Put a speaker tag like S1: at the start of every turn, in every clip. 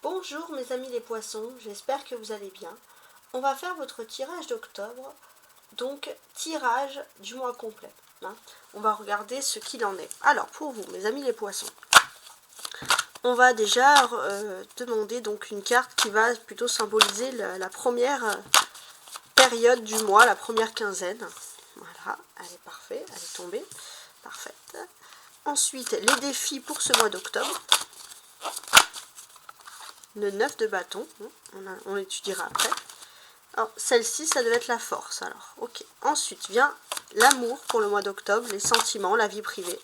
S1: Bonjour mes amis les poissons, j'espère que vous allez bien. On va faire votre tirage d'octobre, donc tirage du mois complet. On va regarder ce qu'il en est. Alors pour vous mes amis les poissons, on va déjà demander donc une carte qui va plutôt symboliser la première période du mois, la première quinzaine. Voilà, elle est parfaite, elle est tombée, parfaite. Ensuite les défis pour ce mois d'octobre. Le 9 de bâton, on l'étudiera après. Alors, celle-ci, ça devait être la force. Alors, ok. Ensuite vient l'amour pour le mois d'octobre, les sentiments, la vie privée.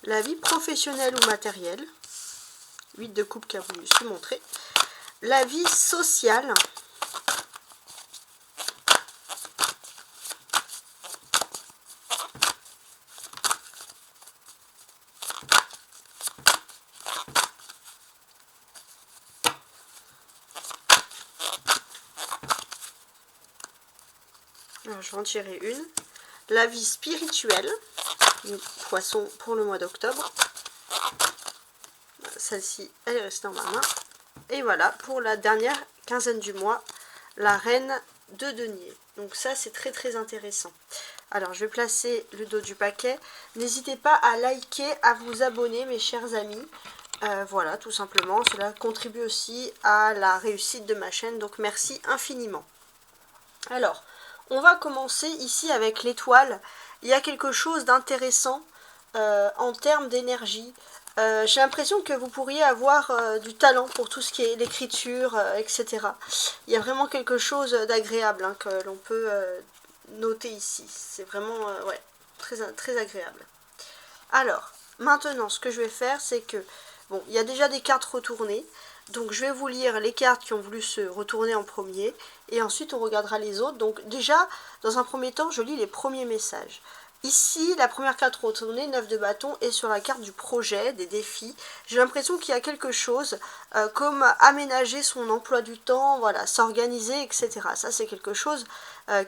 S1: La vie professionnelle ou matérielle. 8 de coupe qui a voulu se montrer. La vie sociale. Alors, je vais en tirer une. La vie spirituelle. Les poissons pour le mois d'octobre. Celle-ci, elle est restée dans ma main. Et voilà, pour la dernière quinzaine du mois, la reine de denier. Donc ça, c'est très très intéressant. Alors, je vais placer le dos du paquet. N'hésitez pas à liker, à vous abonner, mes chers amis. Voilà, tout simplement. Cela contribue aussi à la réussite de ma chaîne. Donc, merci infiniment. Alors, on va commencer ici avec l'étoile. Il y a quelque chose d'intéressant en termes d'énergie. J'ai l'impression que vous pourriez avoir du talent pour tout ce qui est l'écriture, etc. Il y a vraiment quelque chose d'agréable que l'on peut noter ici. C'est vraiment ouais, très agréable. Alors, maintenant, ce que je vais faire, c'est que, bon, il y a déjà des cartes retournées. Donc, je vais vous lire les cartes qui ont voulu se retourner en premier. Et ensuite, on regardera les autres. Donc, déjà, dans un premier temps, je lis les premiers messages. Ici, la première carte retournée, 9 de bâton, est sur la carte du projet, des défis. J'ai l'impression qu'il y a quelque chose comme aménager son emploi du temps, voilà, s'organiser, etc. Ça, c'est quelque chose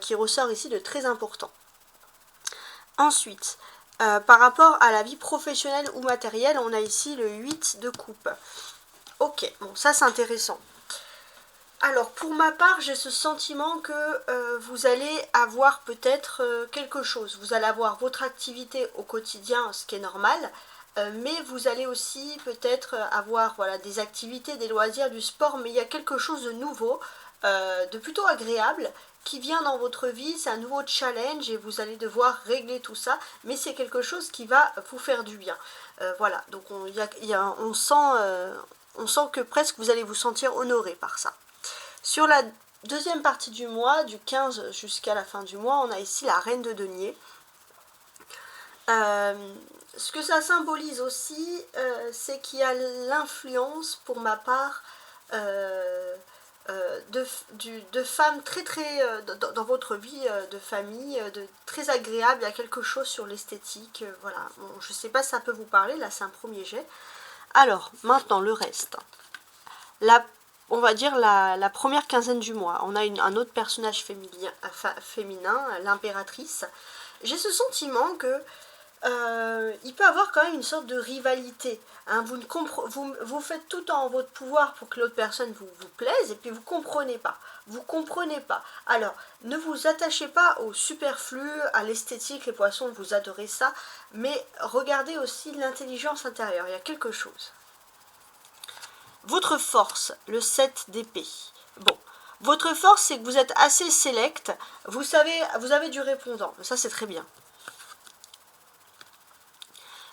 S1: qui ressort ici de très important. Ensuite, par rapport à la vie professionnelle ou matérielle, on a ici le 8 de coupe. Ok, bon, ça c'est intéressant. Alors, pour ma part, j'ai ce sentiment que vous allez avoir peut-être quelque chose. Vous allez avoir votre activité au quotidien, ce qui est normal, mais vous allez aussi peut-être avoir voilà, des activités, des loisirs, du sport, mais il y a quelque chose de nouveau, de plutôt agréable, qui vient dans votre vie. C'est un nouveau challenge et vous allez devoir régler tout ça, mais c'est quelque chose qui va vous faire du bien. Voilà, donc on sent que presque vous allez vous sentir honoré par ça. Sur la deuxième partie du mois, du 15 jusqu'à la fin du mois, on a ici la reine de denier. Ce que ça symbolise aussi, c'est qu'il y a l'influence, pour ma part, de femmes très dans votre vie de famille, très agréable. Il y a quelque chose sur l'esthétique. Voilà. Bon, je ne sais pas si ça peut vous parler, là c'est un premier jet. Alors, maintenant le reste. On va dire la première quinzaine du mois. On a un autre personnage féminin, l'impératrice. J'ai ce sentiment que il peut avoir quand même une sorte de rivalité. Hein. Vous faites tout en votre pouvoir pour que l'autre personne vous plaise, et puis vous comprenez pas. Vous comprenez pas. Alors, ne vous attachez pas au superflu, à l'esthétique, les poissons, vous adorez ça, mais regardez aussi l'intelligence intérieure. Il y a quelque chose. Votre force, le 7 d'épée. Bon, votre force, c'est que vous êtes assez select. Vous avez du répondant. Ça, c'est très bien.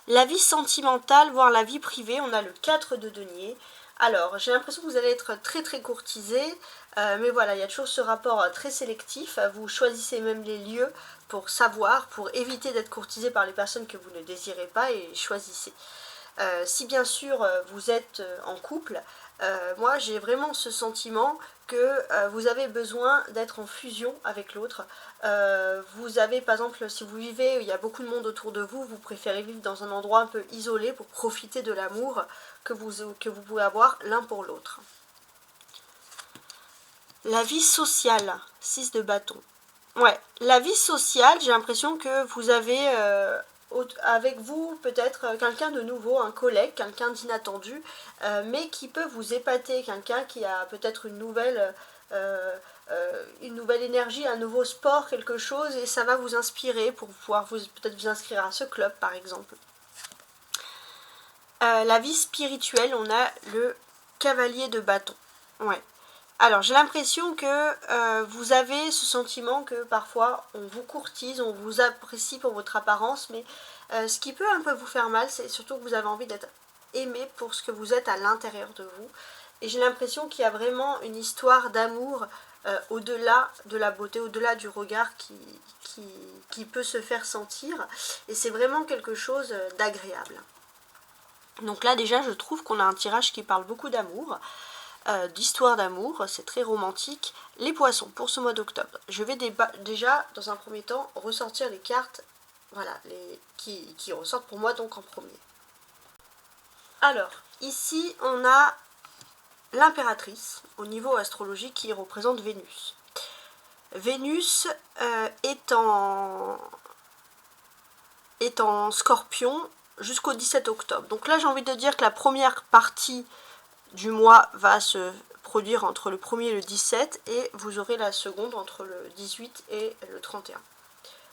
S1: La vie sentimentale, voire la vie privée, on a le 4 de denier. Alors, j'ai l'impression que vous allez être très courtisé. Mais voilà, il y a toujours ce rapport très sélectif. Vous choisissez même les lieux pour savoir, pour éviter d'être courtisé par les personnes que vous ne désirez pas, et choisissez. Si bien sûr vous êtes en couple, moi j'ai vraiment ce sentiment que vous avez besoin d'être en fusion avec l'autre. Vous avez par exemple, si vous vivez, il y a beaucoup de monde autour de vous, vous préférez vivre dans un endroit un peu isolé pour profiter de l'amour que vous pouvez avoir l'un pour l'autre. La vie sociale, 6 de bâton. Ouais, la vie sociale, j'ai l'impression que vous avez avec vous peut-être quelqu'un de nouveau, un collègue, quelqu'un d'inattendu, mais qui peut vous épater, quelqu'un qui a peut-être une nouvelle énergie, un nouveau sport, quelque chose, et ça va vous inspirer pour pouvoir peut-être vous inscrire à ce club par exemple. La vie spirituelle, on a le cavalier de bâton. Ouais. Alors j'ai l'impression que vous avez ce sentiment que parfois on vous courtise, on vous apprécie pour votre apparence, mais ce qui peut un peu vous faire mal, c'est surtout que vous avez envie d'être aimé pour ce que vous êtes à l'intérieur de vous. Et j'ai l'impression qu'il y a vraiment une histoire d'amour au-delà de la beauté, au-delà du regard qui peut se faire sentir. Et c'est vraiment quelque chose d'agréable. Donc là déjà je trouve qu'on a un tirage qui parle beaucoup d'amour. D'histoire d'amour, c'est très romantique. Les poissons pour ce mois d'octobre. Je vais déjà dans un premier temps ressortir les cartes, voilà, qui ressortent pour moi donc en premier. Alors, ici on a l'impératrice au niveau astrologique qui représente Vénus. Vénus est en Scorpion jusqu'au 17 octobre. Donc là j'ai envie de dire que la première partie du mois va se produire entre le 1er et le 17 et vous aurez la seconde entre le 18 et le 31.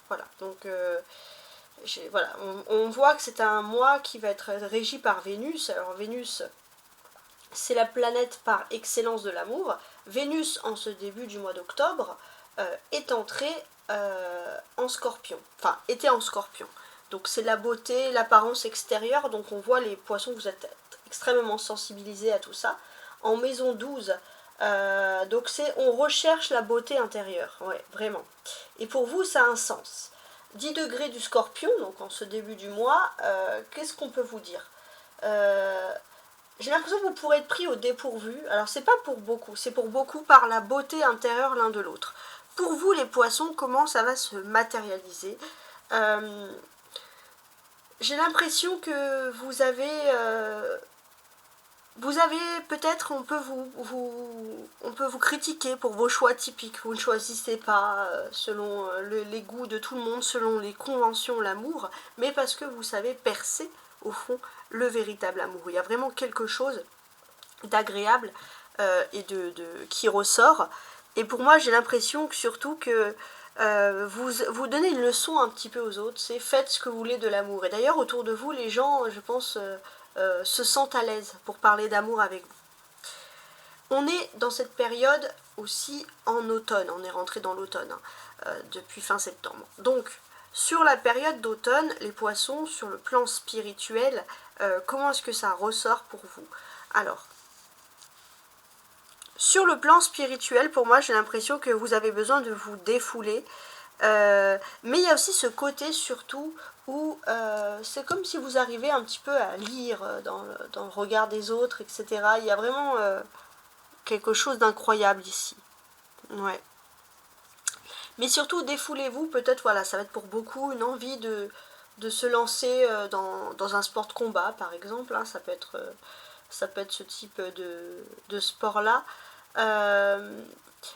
S1: Voilà, donc voilà, on voit que c'est un mois qui va être régi par Vénus. Alors Vénus, c'est la planète par excellence de l'amour. Vénus, en ce début du mois d'octobre, est entrée en Scorpion, enfin était en Scorpion. Donc c'est la beauté, l'apparence extérieure, donc on voit les poissons, vous êtes extrêmement sensibilisés à tout ça. En maison 12, donc on recherche la beauté intérieure, ouais, vraiment. Et pour vous, ça a un sens. 10 degrés du Scorpion, donc en ce début du mois, qu'est-ce qu'on peut vous dire j'ai l'impression que vous pourrez être pris au dépourvu. Alors c'est pas pour beaucoup, c'est pour beaucoup par la beauté intérieure l'un de l'autre. Pour vous les poissons, comment ça va se matérialiser j'ai l'impression que vous avez peut-être, on peut vous critiquer pour vos choix typiques. Vous ne choisissez pas selon les goûts de tout le monde, selon les conventions, l'amour, mais parce que vous savez percer, au fond, le véritable amour. Il y a vraiment quelque chose d'agréable et qui ressort. Et pour moi, j'ai l'impression que surtout que vous donnez une leçon un petit peu aux autres, c'est faites ce que vous voulez de l'amour. Et d'ailleurs, autour de vous, les gens, je pense, se sentent à l'aise pour parler d'amour avec vous. On est dans cette période aussi en automne, on est rentré dans l'automne depuis fin septembre. Donc, sur la période d'automne, les poissons, sur le plan spirituel, comment est-ce que ça ressort pour vous? Alors, sur le plan spirituel, pour moi, j'ai l'impression que vous avez besoin de vous défouler. Mais il y a aussi ce côté surtout où c'est comme si vous arrivez un petit peu à lire dans le regard des autres, etc. Il y a vraiment quelque chose d'incroyable ici. Ouais. Mais surtout, défoulez-vous, peut-être, voilà, ça va être pour beaucoup une envie de se lancer dans un sport de combat, par exemple. Hein, ça peut être ce type de sport-là.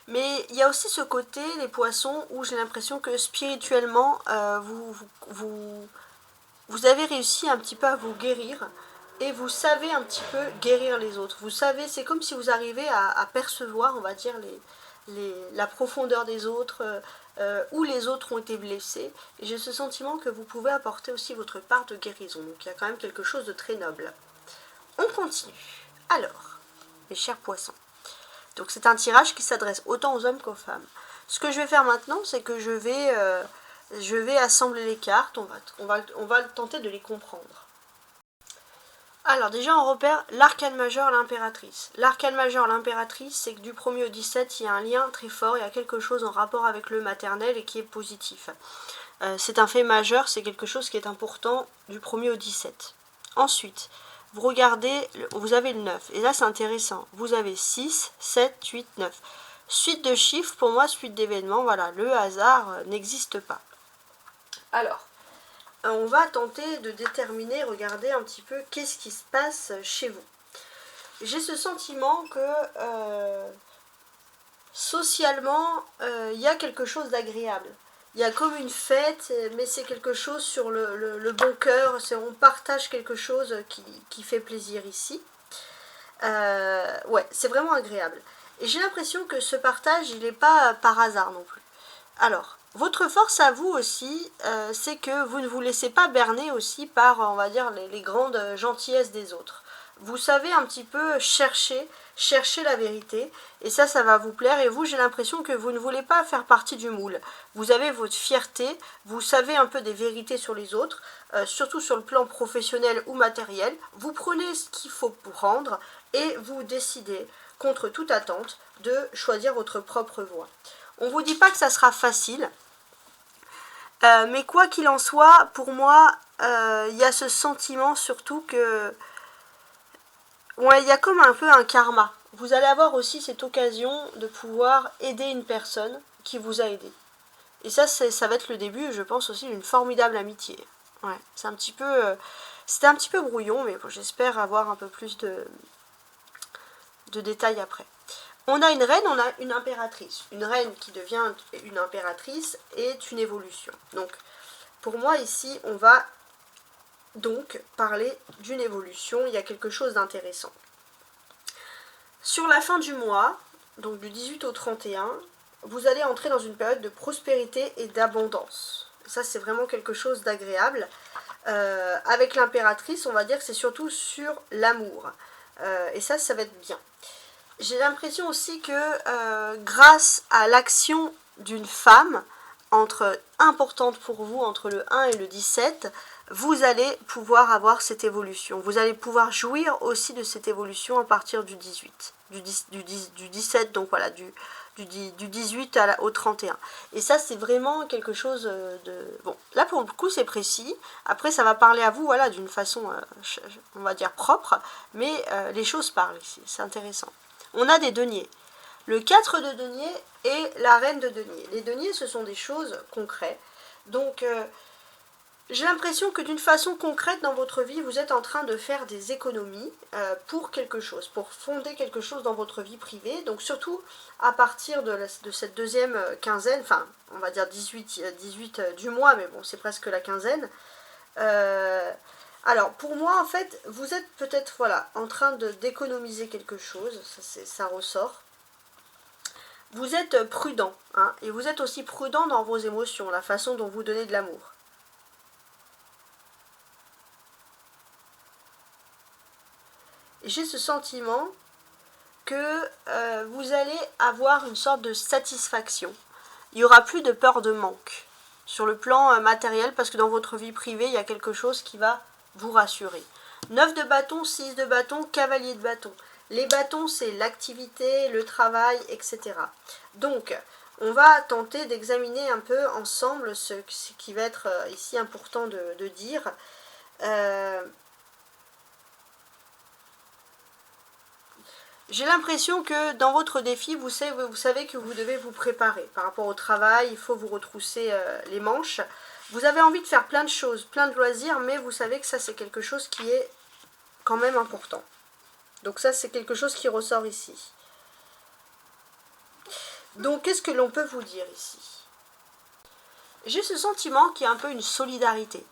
S1: Mais il y a aussi ce côté, les poissons, où j'ai l'impression que spirituellement, vous avez réussi un petit peu à vous guérir et vous savez un petit peu guérir les autres. Vous savez, c'est comme si vous arrivez à percevoir, on va dire, la profondeur des autres, où les autres ont été blessés. Et j'ai ce sentiment que vous pouvez apporter aussi votre part de guérison. Donc il y a quand même quelque chose de très noble. On continue. Alors, mes chers poissons. Donc c'est un tirage qui s'adresse autant aux hommes qu'aux femmes. Ce que je vais faire maintenant, c'est que je vais assembler les cartes, on va tenter de les comprendre. Alors déjà on repère l'arcane majeur, l'impératrice. L'arcane majeur, l'impératrice, c'est que du 1er au 17, il y a un lien très fort, il y a quelque chose en rapport avec le maternel et qui est positif. C'est un fait majeur, c'est quelque chose qui est important du 1er au 17. Ensuite, vous regardez, vous avez le 9, et là c'est intéressant, vous avez 6, 7, 8, 9. Suite de chiffres, pour moi, suite d'événements, voilà, le hasard n'existe pas. Alors, on va tenter de déterminer, regarder un petit peu qu'est-ce qui se passe chez vous. J'ai ce sentiment que socialement, il y a quelque chose d'agréable. Il y a comme une fête, mais c'est quelque chose sur le bon cœur, on partage quelque chose qui fait plaisir ici. Ouais, c'est vraiment agréable. Et j'ai l'impression que ce partage, il n'est pas par hasard non plus. Alors, votre force à vous aussi, c'est que vous ne vous laissez pas berner aussi par, on va dire, les grandes gentillesses des autres. Vous savez un petit peu chercher la vérité, et ça va vous plaire. Et vous, j'ai l'impression que vous ne voulez pas faire partie du moule. Vous avez votre fierté, vous savez un peu des vérités sur les autres, surtout sur le plan professionnel ou matériel. Vous prenez ce qu'il faut prendre, et vous décidez, contre toute attente, de choisir votre propre voie. On ne vous dit pas que ça sera facile, mais quoi qu'il en soit, pour moi, il y a ce sentiment surtout que... Ouais, il y a comme un peu un karma. Vous allez avoir aussi cette occasion de pouvoir aider une personne qui vous a aidé. Et ça va être le début, je pense, aussi d'une formidable amitié. Ouais, c'est un petit peu... C'était un petit peu brouillon, mais bon, j'espère avoir un peu plus de détails après. On a une reine, on a une impératrice. Une reine qui devient une impératrice est une évolution. Donc, pour moi, ici, on va donc parler d'une évolution. Il y a quelque chose d'intéressant. Sur la fin du mois, donc du 18 au 31, vous allez entrer dans une période de prospérité et d'abondance. Ça, c'est vraiment quelque chose d'agréable. Avec l'impératrice, on va dire que c'est surtout sur l'amour. Et ça va être bien. J'ai l'impression aussi que grâce à l'action d'une femme importante pour vous entre le 1 et le 17, vous allez pouvoir avoir cette évolution. Vous allez pouvoir jouir aussi de cette évolution à partir du 18, du 17, donc voilà, du 18 au 31. Et ça, c'est vraiment quelque chose de... Bon, là, pour le coup, c'est précis. Après, ça va parler à vous, voilà, d'une façon, on va dire, propre. Mais les choses parlent ici. C'est intéressant. On a des deniers. Le 4 de denier et la reine de denier. Les deniers, ce sont des choses concrètes. Donc, j'ai l'impression que d'une façon concrète dans votre vie, vous êtes en train de faire des économies pour quelque chose, pour fonder quelque chose dans votre vie privée. Donc, surtout à partir de cette deuxième quinzaine, enfin, on va dire 18 du mois, mais bon, c'est presque la quinzaine. Alors, pour moi, en fait, vous êtes peut-être, voilà, en train d'économiser quelque chose, ça ressort. Vous êtes prudent, hein, et vous êtes aussi prudent dans vos émotions, la façon dont vous donnez de l'amour. J'ai ce sentiment que vous allez avoir une sorte de satisfaction. Il n'y aura plus de peur de manque sur le plan matériel, parce que dans votre vie privée, il y a quelque chose qui va vous rassurer. 9 de bâton, 6 de bâton, cavalier de bâton. Les bâtons, c'est l'activité, le travail, etc. Donc, on va tenter d'examiner un peu ensemble ce qui va être ici important de dire. J'ai l'impression que dans votre défi, vous savez que vous devez vous préparer. Par rapport au travail, il faut vous retrousser les manches. Vous avez envie de faire plein de choses, plein de loisirs, mais vous savez que ça, c'est quelque chose qui est quand même important. Donc ça, c'est quelque chose qui ressort ici. Donc, qu'est-ce que l'on peut vous dire ici? J'ai ce sentiment qu'il y a un peu une solidarité.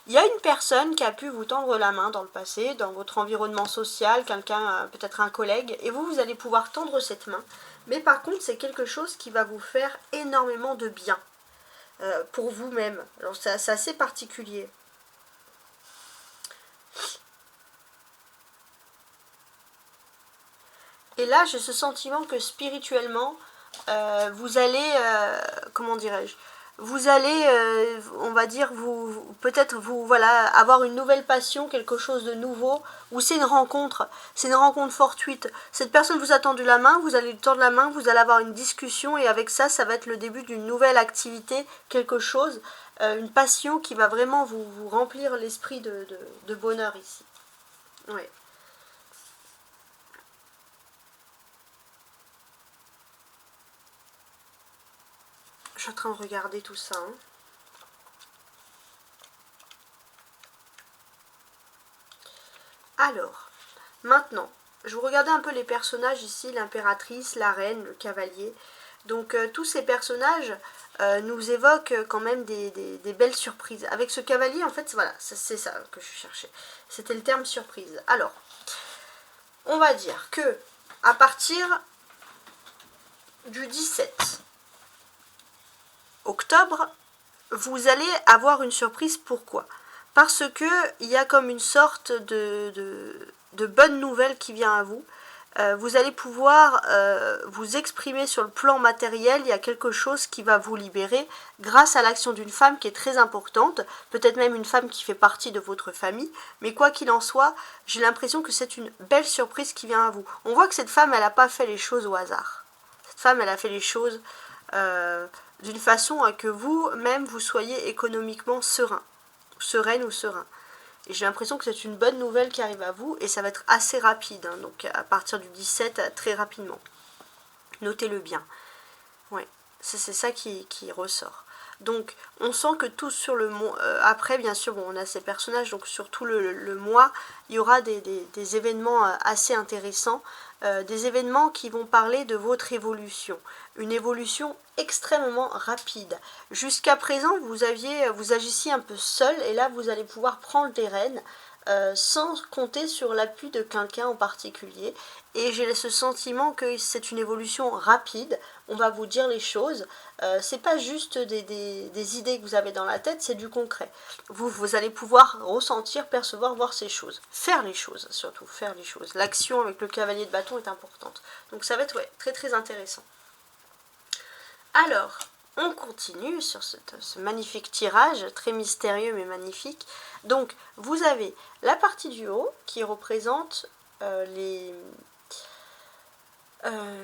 S1: Il y a une personne qui a pu vous tendre la main dans le passé, dans votre environnement social, quelqu'un, peut-être un collègue, et vous allez pouvoir tendre cette main. Mais par contre, c'est quelque chose qui va vous faire énormément de bien pour vous-même. Alors, c'est assez particulier. Et là, j'ai ce sentiment que spirituellement, vous allez, comment dirais-je, vous allez, on va dire, peut-être voilà, avoir une nouvelle passion, quelque chose de nouveau, ou c'est une rencontre fortuite. Cette personne vous a tendu la main, vous allez lui tendre la main, vous allez avoir une discussion, et avec ça, ça va être le début d'une nouvelle activité, quelque chose, une passion qui va vraiment vous remplir l'esprit de bonheur ici. Ouais. Je suis en train de regarder tout ça. Hein. Alors, maintenant, je regardais un peu les personnages ici, l'impératrice, la reine, le cavalier. Donc tous ces personnages nous évoquent quand même des belles surprises. Avec ce cavalier, en fait, voilà, c'est ça que je cherchais. C'était le terme surprise. Alors, on va dire que à partir du 17 octobre, vous allez avoir une surprise. Pourquoi? Parce que il y a comme une sorte de bonne nouvelle qui vient à vous. Vous allez pouvoir vous exprimer sur le plan matériel. Il y a quelque chose qui va vous libérer grâce à l'action d'une femme qui est très importante, peut-être même une femme qui fait partie de votre famille, mais quoi qu'il en soit, j'ai l'impression que c'est une belle surprise qui vient à vous. On voit que cette femme, elle n'a pas fait les choses au hasard. Cette femme, elle a fait les choses d'une façon à que vous-même, vous soyez économiquement sereine ou serein. Et j'ai l'impression que c'est une bonne nouvelle qui arrive à vous, et ça va être assez rapide, hein, donc à partir du 17, très rapidement. Notez-le bien. Ouais, c'est ça qui ressort. Donc, on sent que tout sur le mois, après, bien sûr, bon, on a ces personnages, donc sur tout le mois, il y aura des événements assez intéressants, des événements qui vont parler de votre évolution. Une évolution extrêmement rapide. Jusqu'à présent, vous agissiez un peu seul, et là, vous allez pouvoir prendre des rênes, sans compter sur l'appui de quelqu'un en particulier. Et j'ai ce sentiment que c'est une évolution rapide. On va vous dire les choses. C'est pas juste des idées que vous avez dans la tête, c'est du concret. Vous allez pouvoir ressentir, percevoir, voir ces choses. Faire les choses, surtout, faire les choses. L'action avec le cavalier de bâton est importante. Donc ça va être très très intéressant. Alors, on continue sur ce magnifique tirage, très mystérieux mais magnifique. Donc, vous avez la partie du haut qui représente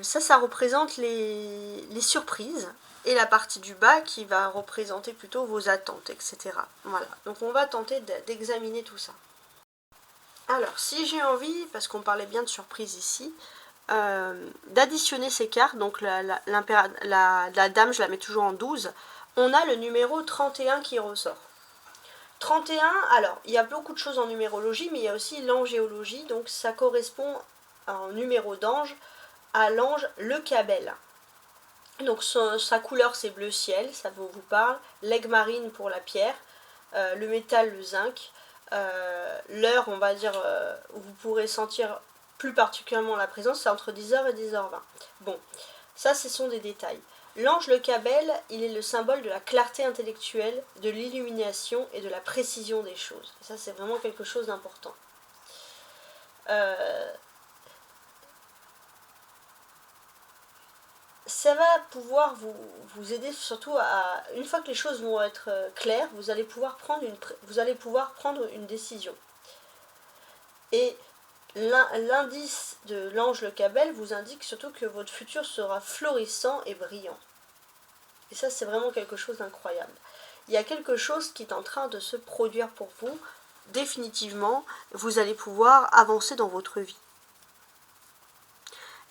S1: ça représente les surprises. Et la partie du bas qui va représenter plutôt vos attentes, etc. Voilà, donc on va tenter d'examiner tout ça. Alors, si j'ai envie, parce qu'on parlait bien de surprise ici, d'additionner ces cartes, donc la dame, je la mets toujours en 12, on a le numéro 31 qui ressort. 31, alors, il y a beaucoup de choses en numérologie, mais il y a aussi l'angéologie, donc ça correspond en numéro d'ange à l'ange le Cabel. Donc sa couleur c'est bleu ciel, ça vous parle, l'aigle marine pour la pierre, le métal, le zinc, l'heure, on va dire, où vous pourrez sentir plus particulièrement la présence, c'est entre 10h et 10h20. Bon, ça ce sont des détails. L'ange le Cabel, il est le symbole de la clarté intellectuelle, de l'illumination et de la précision des choses. Et ça c'est vraiment quelque chose d'important. Ça va pouvoir vous aider surtout à, une fois que les choses vont être claires, vous allez pouvoir prendre une décision. Et l'indice de l'ange le Cabel vous indique surtout que votre futur sera florissant et brillant. Et ça, c'est vraiment quelque chose d'incroyable. Il y a quelque chose qui est en train de se produire pour vous. Définitivement, vous allez pouvoir avancer dans votre vie.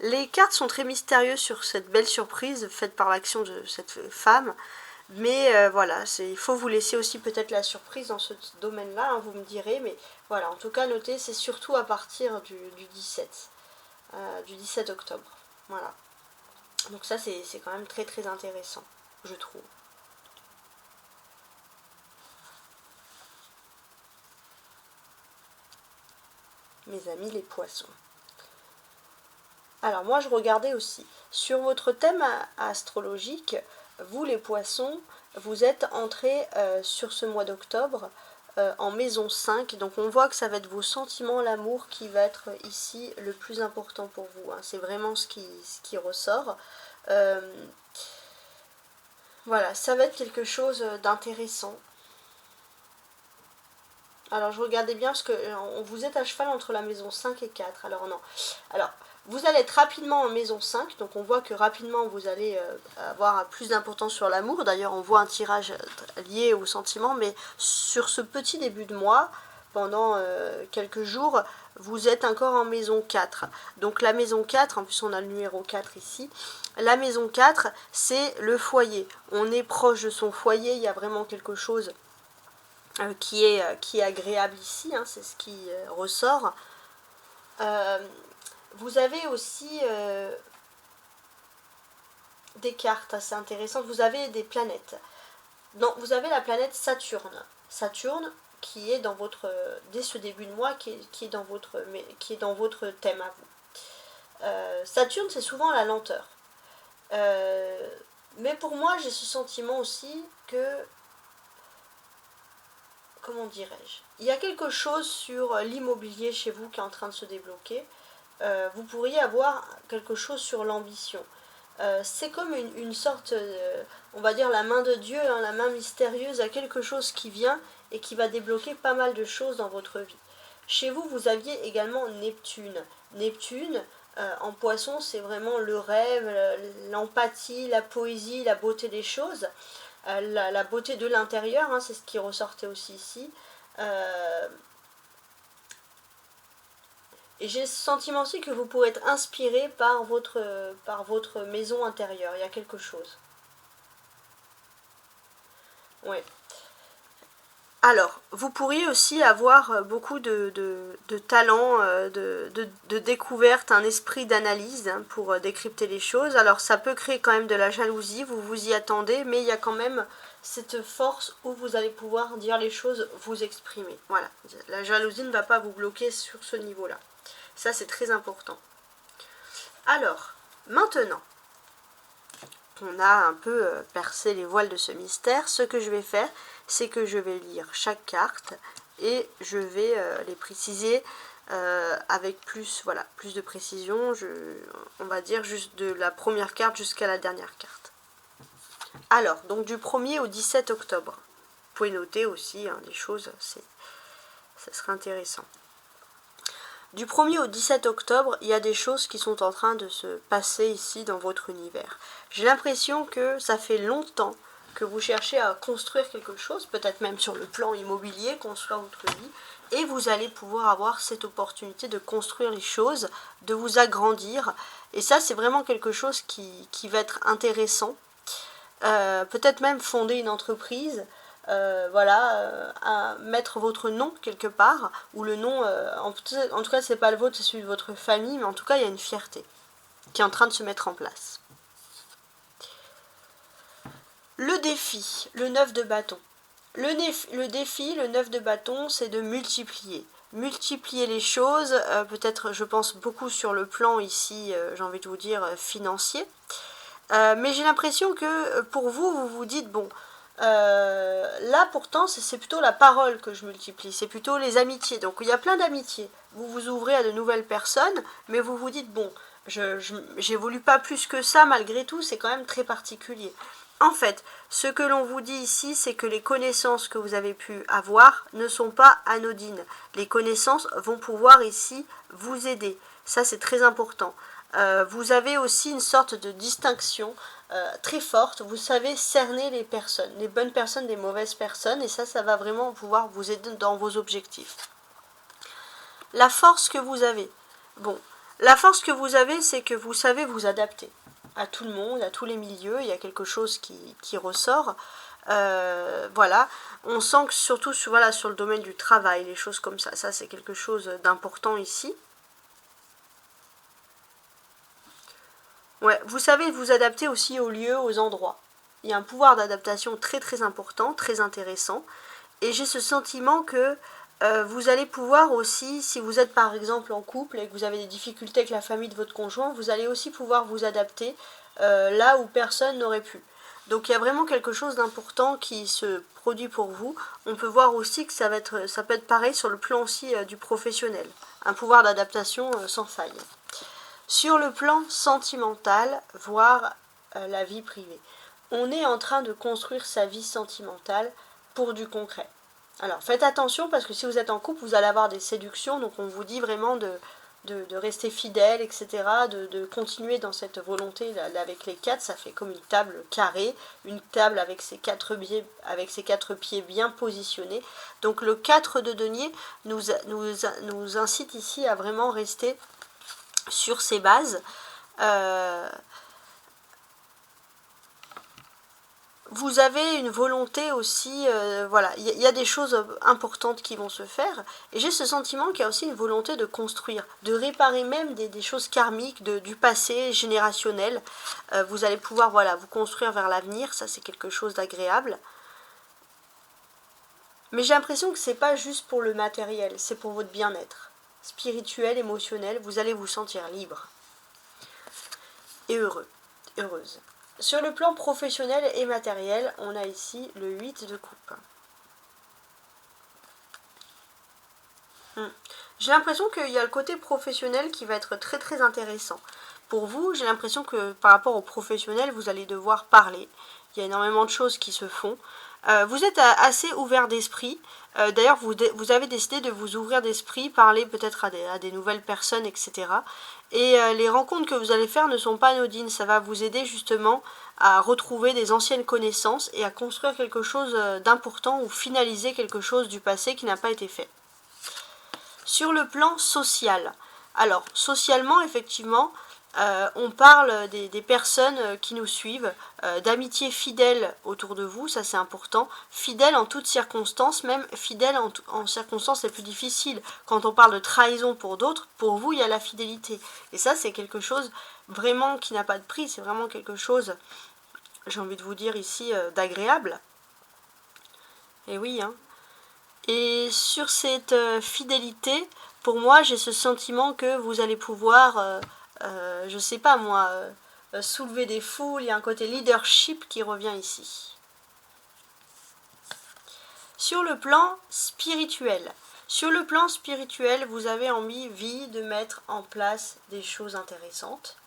S1: Les cartes sont très mystérieuses sur cette belle surprise faite par l'action de cette femme. Mais voilà, il faut vous laisser aussi peut-être la surprise dans ce domaine-là, hein, vous me direz. Mais voilà, en tout cas, notez, c'est surtout à partir du 17 octobre. Voilà. Donc ça, c'est quand même très très intéressant, je trouve. Mes amis les poissons. Alors moi je regardais aussi, sur votre thème astrologique, vous les poissons, vous êtes entrés sur ce mois d'octobre en maison 5, donc on voit que ça va être vos sentiments, l'amour qui va être ici le plus important pour vous, hein. C'est vraiment ce qui ressort. Voilà, ça va être quelque chose d'intéressant. Alors je regardais bien parce que vous êtes à cheval entre la maison 5 et 4, alors non. Alors, vous allez être rapidement en maison 5, donc on voit que rapidement vous allez avoir plus d'importance sur l'amour. D'ailleurs, on voit un tirage lié au sentiment, mais sur ce petit début de mois, pendant quelques jours, vous êtes encore en maison 4. Donc la maison 4, en plus on a le numéro 4 ici, la maison 4, c'est le foyer. On est proche de son foyer, il y a vraiment quelque chose qui est agréable ici, hein, c'est ce qui ressort. Vous avez aussi des cartes assez intéressantes. Vous avez des planètes. Non, vous avez la planète Saturne. Saturne qui est dans votre, dès ce début de mois, qui est dans votre thème à vous. Saturne, c'est souvent la lenteur. Mais pour moi, j'ai ce sentiment aussi que, comment dirais-je, il y a quelque chose sur l'immobilier chez vous qui est en train de se débloquer. Vous pourriez avoir quelque chose sur l'ambition. C'est comme une sorte, on va dire la main de Dieu, hein, la main mystérieuse à quelque chose qui vient et qui va débloquer pas mal de choses dans votre vie. Chez vous, vous aviez également Neptune. Neptune, en poisson, c'est vraiment le rêve, l'empathie, la poésie, la beauté des choses, la beauté de l'intérieur, hein, c'est ce qui ressortait aussi ici. Et j'ai ce sentiment aussi que vous pourrez être inspiré par votre maison intérieure. Il y a quelque chose. Ouais. Alors, vous pourriez aussi avoir beaucoup de talent, de découverte, un esprit d'analyse, hein, pour décrypter les choses. Alors, ça peut créer quand même de la jalousie, vous vous y attendez, mais il y a quand même cette force où vous allez pouvoir dire les choses, vous exprimer. Voilà, la jalousie ne va pas vous bloquer sur ce niveau-là. Ça, c'est très important. Alors, maintenant, on a un peu percé les voiles de ce mystère. Ce que je vais faire, c'est que je vais lire chaque carte et je vais les préciser avec plus, voilà, plus de précision. On va dire juste de la première carte jusqu'à la dernière carte. Alors, donc du 1er au 17 octobre. Vous pouvez noter aussi, hein, des choses, ça serait intéressant. Du 1er au 17 octobre, il y a des choses qui sont en train de se passer ici dans votre univers. J'ai l'impression que ça fait longtemps que vous cherchez à construire quelque chose, peut-être même sur le plan immobilier, construire votre vie, et vous allez pouvoir avoir cette opportunité de construire les choses, de vous agrandir, et ça c'est vraiment quelque chose qui va être intéressant. Peut-être même fonder une entreprise, voilà, à mettre votre nom quelque part, ou le nom, en tout cas c'est pas le vôtre, c'est celui de votre famille, mais en tout cas il y a une fierté qui est en train de se mettre en place. Le défi, le 9 de bâton. Le défi, le 9 de bâton, c'est de multiplier. Multiplier les choses, peut-être je pense beaucoup sur le plan ici, j'ai envie de vous dire, financier. Mais j'ai l'impression que pour vous, vous vous dites, bon, là pourtant c'est plutôt la parole que je multiplie, c'est plutôt les amitiés. Donc il y a plein d'amitiés. Vous vous ouvrez à de nouvelles personnes, mais vous vous dites, bon, j'évolue pas plus que ça malgré tout, c'est quand même très particulier. En fait, ce que l'on vous dit ici, c'est que les connaissances que vous avez pu avoir ne sont pas anodines. Les connaissances vont pouvoir ici vous aider. Ça, c'est très important. Vous avez aussi une sorte de distinction très forte. Vous savez cerner les personnes, les bonnes personnes des mauvaises personnes, et ça va vraiment pouvoir vous aider dans vos objectifs. La force que vous avez. Bon, la force que vous avez, c'est que vous savez vous adapter à tout le monde, à tous les milieux. Il y a quelque chose qui ressort. Voilà, on sent que surtout sur le domaine du travail, les choses comme ça c'est quelque chose d'important ici. Ouais, vous savez vous adapter aussi aux lieux, aux endroits. Il y a un pouvoir d'adaptation très très important, très intéressant. Et j'ai ce sentiment que vous allez pouvoir aussi, si vous êtes par exemple en couple et que vous avez des difficultés avec la famille de votre conjoint, vous allez aussi pouvoir vous adapter là où personne n'aurait pu. Donc il y a vraiment quelque chose d'important qui se produit pour vous. On peut voir aussi que ça peut être pareil sur le plan aussi du professionnel. Un pouvoir d'adaptation sans faille. Sur le plan sentimental, voire la vie privée. On est en train de construire sa vie sentimentale pour du concret. Alors faites attention parce que si vous êtes en couple, vous allez avoir des séductions, donc on vous dit vraiment de rester fidèle, etc., de continuer dans cette volonté là, avec les quatre. Ça fait comme une table carrée, une table avec ses quatre pieds bien positionnés. Donc le 4 de denier nous incite ici à vraiment rester sur ces bases. vous avez une volonté aussi, voilà, il y a des choses importantes qui vont se faire, et j'ai ce sentiment qu'il y a aussi une volonté de construire, de réparer même des choses karmiques du passé générationnel. Vous allez pouvoir, voilà, vous construire vers l'avenir, ça c'est quelque chose d'agréable. Mais j'ai l'impression que c'est pas juste pour le matériel, c'est pour votre bien-être spirituel, émotionnel, vous allez vous sentir libre et heureux, heureuse. Sur le plan professionnel et matériel, on a ici le 8 de coupe. J'ai l'impression qu'il y a le côté professionnel qui va être très très intéressant. Pour vous, j'ai l'impression que par rapport au professionnel, vous allez devoir parler. Il y a énormément de choses qui se font. Vous êtes assez ouvert d'esprit. D'ailleurs, vous avez décidé de vous ouvrir d'esprit, parler peut-être à des nouvelles personnes, etc. Et les rencontres que vous allez faire ne sont pas anodines. Ça va vous aider justement à retrouver des anciennes connaissances et à construire quelque chose d'important ou finaliser quelque chose du passé qui n'a pas été fait. Sur le plan social, alors socialement effectivement, on parle des personnes qui nous suivent, d'amitié fidèle autour de vous, ça c'est important, fidèle en toutes circonstances, même fidèle en circonstances les plus difficiles. Quand on parle de trahison pour d'autres, pour vous il y a la fidélité. Et ça c'est quelque chose vraiment qui n'a pas de prix, c'est vraiment quelque chose, j'ai envie de vous dire ici, d'agréable. Et oui, hein. Et sur cette fidélité, pour moi, j'ai ce sentiment que vous allez pouvoir, je sais pas moi, soulever des foules. Il y a un côté leadership qui revient ici. Sur le plan spirituel, vous avez envie de mettre en place des choses intéressantes.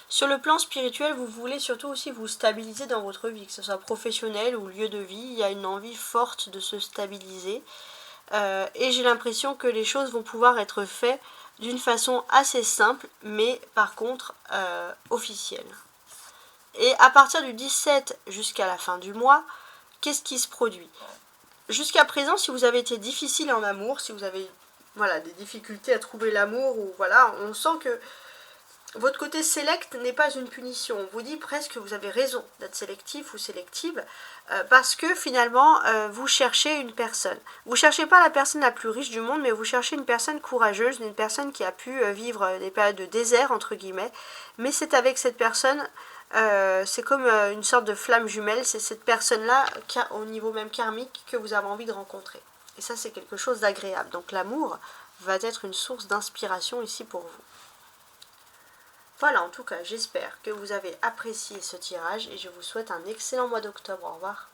S1: Sur le plan spirituel, vous voulez surtout aussi vous stabiliser dans votre vie, que ce soit professionnel ou lieu de vie. Il y a une envie forte de se stabiliser. Et j'ai l'impression que les choses vont pouvoir être faites d'une façon assez simple, mais par contre officielle. Et à partir du 17 jusqu'à la fin du mois, qu'est-ce qui se produit? Jusqu'à présent, si vous avez été difficile en amour, si vous avez voilà, des difficultés à trouver l'amour, ou voilà, on sent que votre côté sélect n'est pas une punition. On vous dit presque que vous avez raison d'être sélectif ou sélective parce que finalement, vous cherchez une personne. Vous ne cherchez pas la personne la plus riche du monde, mais vous cherchez une personne courageuse, une personne qui a pu vivre des périodes de désert, entre guillemets. Mais c'est avec cette personne, c'est comme une sorte de flamme jumelle, c'est cette personne-là, au niveau même karmique, que vous avez envie de rencontrer. Et ça, c'est quelque chose d'agréable. Donc l'amour va être une source d'inspiration ici pour vous. Voilà, en tout cas, j'espère que vous avez apprécié ce tirage et je vous souhaite un excellent mois d'octobre. Au revoir.